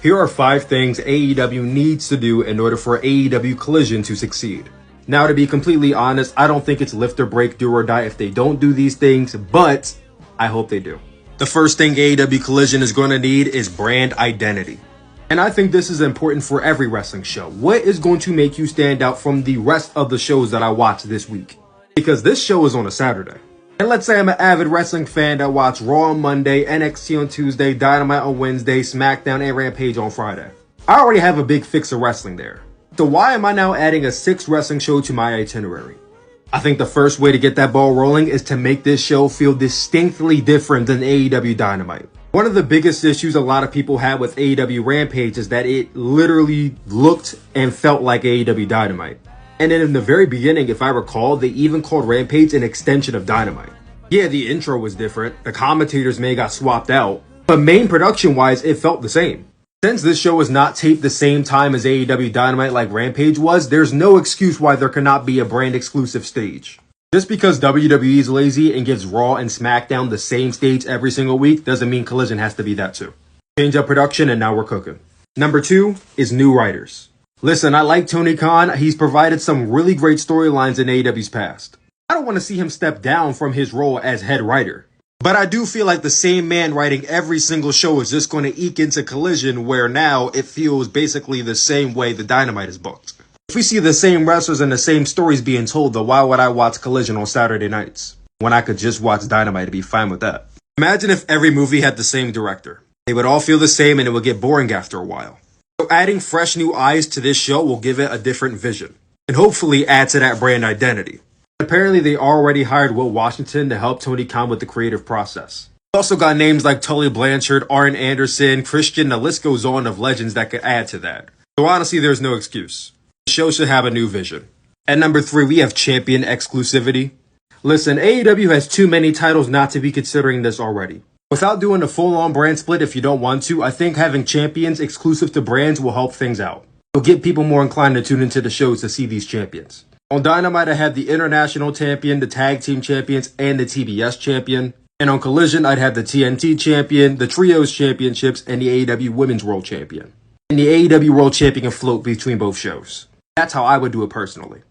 Here are 5 things AEW needs to do in order for AEW Collision to succeed. Now, to be completely honest, I don't think it's lift or break, do or die if they don't do these things, but I hope they do. The first thing AEW Collision is going to need is brand identity. And I think this is important for every wrestling show. What is going to make you stand out from the rest of the shows that I watch this week? Because this show is on a Saturday. And let's say I'm an avid wrestling fan that watch Raw on Monday, NXT on Tuesday, Dynamite on Wednesday, SmackDown, and Rampage on Friday. I already have a big fix of wrestling there. So why am I now adding a 6th wrestling show to my itinerary? I think the first way to get that ball rolling is to make this show feel distinctly different than AEW Dynamite. One of the biggest issues a lot of people had with AEW Rampage is that it literally looked and felt like AEW Dynamite. And then in the very beginning, if I recall, they even called Rampage an extension of Dynamite. Yeah, the intro was different, the commentators may have got swapped out, but main production-wise, it felt the same. Since this show was not taped the same time as AEW Dynamite like Rampage was, there's no excuse why there cannot be a brand-exclusive stage. Just because WWE is lazy and gives Raw and SmackDown the same stage every single week doesn't mean Collision has to be that too. Change up production and now we're cooking. Number 2 is new writers. Listen, I like Tony Khan. He's provided some really great storylines in AEW's past. I don't want to see him step down from his role as head writer. But I do feel like the same man writing every single show is just going to eke into Collision, where now it feels basically the same way the Dynamite is booked. If we see the same wrestlers and the same stories being told, then why would I watch Collision on Saturday nights when I could just watch Dynamite and be fine with that? Imagine if every movie had the same director. They would all feel the same and it would get boring after a while. So adding fresh new eyes to this show will give it a different vision and hopefully add to that brand identity. Apparently they already hired Will Washington to help Tony Khan with the creative process. We also got names like Tully Blanchard, Arn Anderson, Christian, the list goes on of legends that could add to that. So honestly, there's no excuse. The show should have a new vision. At number 3, we have champion exclusivity. Listen, AEW has too many titles not to be considering this already. Without doing a full-on brand split if you don't want to, I think having champions exclusive to brands will help things out. It'll get people more inclined to tune into the shows to see these champions. On Dynamite, I have the International Champion, the Tag Team Champions, and the TBS Champion. And on Collision, I'd have the TNT Champion, the Trios Championships, and the AEW Women's World Champion. And the AEW World Champion can float between both shows. That's how I would do it personally.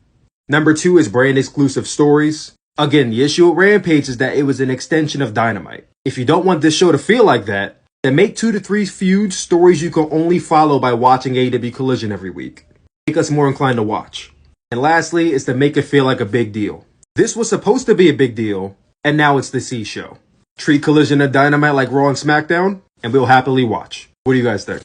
Number 2 is brand exclusive stories. Again, the issue with Rampage is that it was an extension of Dynamite. If you don't want this show to feel like that, then make 2 to 3 feuds stories you can only follow by watching AEW Collision every week. Make us more inclined to watch. And lastly is to make it feel like a big deal. This was supposed to be a big deal, and now it's the C show. Treat Collision and Dynamite like Raw and SmackDown, and we'll happily watch. What do you guys think?